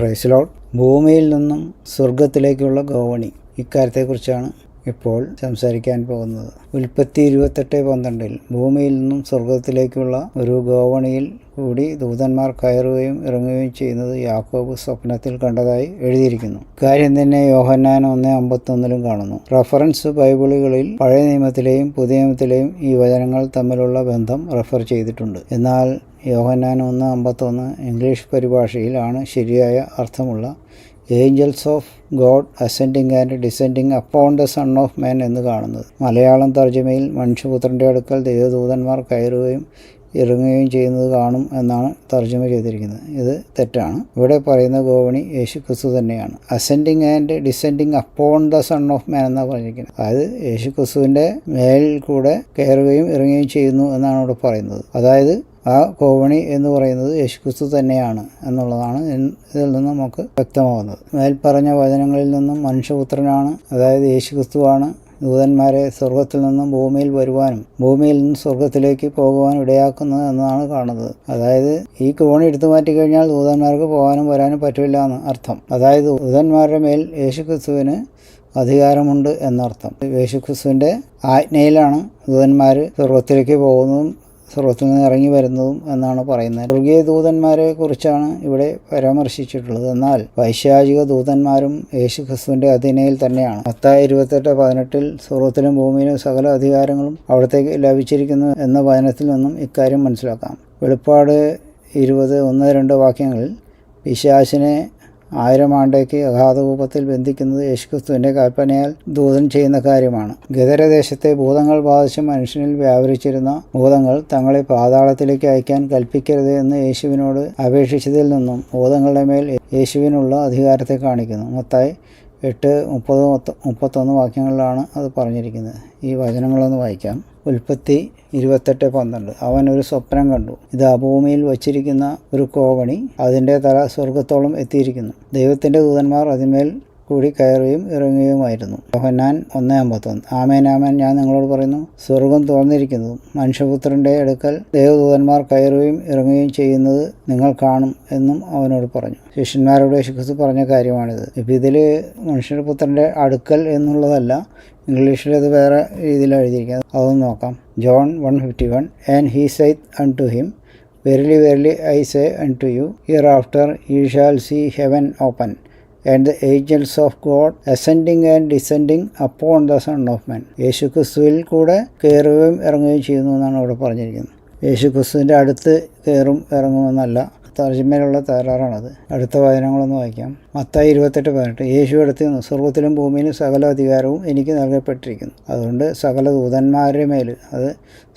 Praise Lord. ഭൂമിയിൽ നിന്നും സ്വർഗത്തിലേക്കുള്ള ഗോവണി, ഇക്കാര്യത്തെക്കുറിച്ചാണ് ഇപ്പോൾ സംസാരിക്കാൻ പോകുന്നത്. ഉൽപ്പത്തി 28:12 ഭൂമിയിൽ നിന്നും സ്വർഗത്തിലേക്കുള്ള ഒരു ഗോവണിയിൽ കൂടി ദൂതന്മാർ കയറുകയും ഇറങ്ങുകയും ചെയ്യുന്നത് യാക്കോബ് സ്വപ്നത്തിൽ കണ്ടതായി എഴുതിയിരിക്കുന്നു. കാര്യം തന്നെ യോഹന്നാൻ 1:51 കാണുന്നു. റഫറൻസ് ബൈബിളുകളിൽ പഴയ നിയമത്തിലെയും പുതിയ നിയമത്തിലെയും ഈ വചനങ്ങൾ തമ്മിലുള്ള ബന്ധം റെഫർ ചെയ്തിട്ടുണ്ട്. എന്നാൽ യോഹന്നാൻ 1:51 ഇംഗ്ലീഷ് പരിഭാഷയിൽ ആണ് ശരിയായ അർത്ഥമുള്ള angels of God ascending and descending upon the son of man എന്ന് കാണുന്നത്. മലയാളം തർജ്ജമയിൽ മനുഷ്യപുത്രൻ്റെ അടുക്കൽ ദൈവദൂതന്മാർ കയറുകയും ഇറങ്ങുകയും ചെയ്യുന്നത് കാണും എന്നാണ് തർജ്ജമ ചെയ്തിരിക്കുന്നത്. ഇത് തെറ്റാണ്. ഇവിടെ പറയുന്ന ഗോവണി യേശുക്രിസ്തു തന്നെയാണ്. Ascending and descending upon the son of മാൻ എന്നാണ് പറഞ്ഞിരിക്കുന്നത്. അതായത് യേശുക്രിസ്തുവിൻ്റെ മേൽ കൂടെ കയറുകയും ഇറങ്ങുകയും ചെയ്യുന്നു എന്നാണ് ഇവിടെ പറയുന്നത്. അതായത് ആ ഗോവണി എന്ന് പറയുന്നത് യേശുക്രിസ്തു തന്നെയാണ് എന്നുള്ളതാണ് ഇതിൽ നിന്ന് നമുക്ക് വ്യക്തമാകുന്നത്. മേൽപ്പറഞ്ഞ വചനങ്ങളിൽ നിന്നും മനുഷ്യപുത്രനാണ്, അതായത് യേശുക്രിസ്തുവാണ് ദൂതന്മാരെ സ്വർഗത്തിൽ നിന്നും ഭൂമിയിൽ വരുവാനും ഭൂമിയിൽ നിന്നും സ്വർഗത്തിലേക്ക് പോകുവാനും ഇടയാക്കുന്നത് എന്നാണ് കാണുന്നത്. അതായത് ഈ ഗോവണി എടുത്തു മാറ്റിക്കഴിഞ്ഞാൽ ദൂതന്മാർക്ക് പോകാനും വരാനും പറ്റില്ല എന്ന് അർത്ഥം. അതായത് ദൂതന്മാരുടെ മേൽ യേശുക്രിസ്തുവിന് അധികാരമുണ്ട് എന്നർത്ഥം. യേശുക്രിസ്തുവിൻ്റെ ആജ്ഞയിലാണ് ദൂതന്മാർ സ്വർഗത്തിലേക്ക് പോകുന്നതും സ്വർഗത്തിൽ നിന്ന് ഇറങ്ങി വരുന്നതും എന്നാണ് പറയുന്നത്. സ്വർഗീയ ദൂതന്മാരെ കുറിച്ചാണ് ഇവിടെ പരാമർശിച്ചിട്ടുള്ളത്. എന്നാൽ പൈശാചിക ദൂതന്മാരും യേശുക്രിസ്തുവിൻ്റെ അധീനയിൽ തന്നെയാണ്. മത്തായി 28:18 സ്വർഗത്തിലും ഭൂമിയിലും സകല അധികാരങ്ങളും അവിടത്തേക്ക് ലഭിച്ചിരിക്കുന്നു എന്ന വചനത്തിൽ നിന്നും ഇക്കാര്യം മനസ്സിലാക്കാം. വെളിപ്പാട് 20:1-2 വാക്യങ്ങളിൽ പിശാചിനെ 1000 ആണ്ടേക്ക് അഗാധകൂപത്തിൽ ബന്ധിക്കുന്നത് യേശുക്രിസ്തുവിൻ്റെ കൽപ്പനയാൽ ദൂതൻ ചെയ്യുന്ന കാര്യമാണ്. ഗദരദേശത്തെ ഭൂതങ്ങൾ ബാധിച്ച് മനുഷ്യനിൽ വ്യാപരിച്ചിരുന്ന ഭൂതങ്ങൾ തങ്ങളെ പാതാളത്തിലേക്ക് അയക്കാൻ കൽപ്പിക്കരുത് എന്ന് യേശുവിനോട് അപേക്ഷിച്ചതിൽ നിന്നും ഭൂതങ്ങളുടെ മേൽ യേശുവിനുള്ള അധികാരത്തെ കാണിക്കുന്നു. മത്തായി 8:30-31 വാക്യങ്ങളിലാണ് അത് പറഞ്ഞിരിക്കുന്നത്. ഈ വചനങ്ങളൊന്ന് വായിക്കാം. ഉൽപ്പത്തി 28:12 അവൻ ഒരു സ്വപ്നം കണ്ടു. ഇത് ഭൂമിയിൽ വച്ചിരിക്കുന്ന ഒരു കോവണി, അതിൻ്റെ തല സ്വർഗത്തോളം എത്തിയിരിക്കുന്നു. ദൈവത്തിൻ്റെ ദൂതന്മാർ അതിന്മേൽ കൂടി കയറുകയും ഇറങ്ങുകയുമായിരുന്നു. യോഹന്നാൻ 1:51 ആമേൻ ആമേൻ ഞാൻ നിങ്ങളോട് പറയുന്നു, സ്വർഗം തുറന്നിരിക്കുന്നതും മനുഷ്യപുത്രൻ്റെ അടുക്കൽ ദൈവദൂതന്മാർ കയറുകയും ഇറങ്ങുകയും ചെയ്യുന്നത് നിങ്ങൾ കാണും എന്നും അവനോട് പറഞ്ഞു. ശിഷ്യന്മാരോട് യേശുക്രിസ്തു പറഞ്ഞ കാര്യമാണിത്. ഇപ്പം ഇതിൽ മനുഷ്യപുത്രൻ്റെ അടുക്കൽ എന്നുള്ളതല്ല, ഇംഗ്ലീഷിൽ അത് വേറെ രീതിയിലാണ് എഴുതിയിരിക്കുന്നത്. അതൊന്ന് നോക്കാം. John 1:51 and he said unto him verily verily I say unto you hereafter you shall see heaven open and the angels of God ascending and descending upon the son of man. യേശുക്രിസ്തുവിൽ കൂടെ കയറുകയും ഇറങ്ങുകയും ചെയ്യുന്നു എന്നാണ് ഇവിടെ പറഞ്ഞിരിക്കുന്നത്. യേശുക്രിസ്തുവിൻ്റെ അടുത്ത് കയറും ഇറങ്ങുമെന്നല്ല, തർജ്ജമയിലുള്ള തകരാറാണത്. അടുത്ത വചനങ്ങളൊന്ന് വായിക്കാം. മത്തായി 28:18 യേശു അടുത്ത് നിന്ന് സ്വർഗത്തിലും ഭൂമിയിലും സകല അധികാരവും എനിക്ക് നൽകപ്പെട്ടിരിക്കുന്നു. അതുകൊണ്ട് സകല ദൂതന്മാരുടെ മേൽ, അത്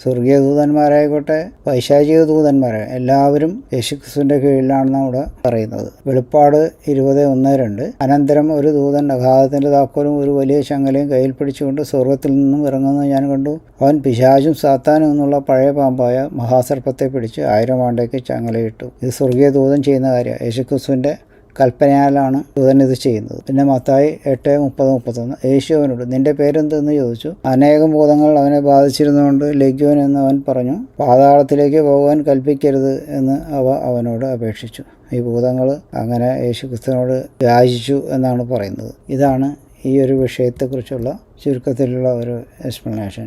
സ്വർഗീയ ദൂതന്മാരായിക്കോട്ടെ പൈശാചിക ദൂതന്മാരെ, എല്ലാവരും യേശുക്രിസ്തുവിൻ്റെ കീഴിലാണെന്ന് അവിടെ പറയുന്നത്. വെളിപ്പാട് 20:1-2 അനന്തരം ഒരു ദൂതൻ അഗാധത്തിൻ്റെ താക്കോലും ഒരു വലിയ ചങ്ങലയും കയ്യിൽ പിടിച്ചുകൊണ്ട് സ്വർഗത്തിൽ നിന്നും ഇറങ്ങുന്നത് ഞാൻ കണ്ടു. അവൻ പിശാചും സാത്താനും എന്നുള്ള പഴയ പാമ്പായ മഹാസർപ്പത്തെ പിടിച്ച് 1000 ആണ്ടേക്ക് ചങ്ങലയിട്ടു. ഇത് സ്വർഗീയ ദൂതൻ ചെയ്യുന്ന കാര്യമാണ്. യേശുക്രിസ്തുവിൻ്റെ കൽപ്പനയാലാണ് ദൂതൻ ഇത് ചെയ്യുന്നത്. പിന്നെ മത്തായി 8:30-31 യേശു അവനോട് നിന്റെ പേരെന്തെന്ന് ചോദിച്ചു. അനേകം ഭൂതങ്ങൾ അവനെ ബാധിച്ചിരുന്നുകൊണ്ട് ലഗ്യോൻ എന്ന് അവൻ പറഞ്ഞു. പാതാളത്തിലേക്ക് പോകാൻ കൽപ്പിക്കരുത് എന്ന് അവനോട് അപേക്ഷിച്ചു. ഈ ഭൂതങ്ങൾ അങ്ങനെ യേശുക്രിസ്തുവിനോട് യാചിച്ചു എന്നാണ് പറയുന്നത്. ഇതാണ് ഈ ഒരു വിഷയത്തെക്കുറിച്ചുള്ള ചുരുക്കത്തിലുള്ള ഒരു എക്സ്പ്ലനേഷൻ.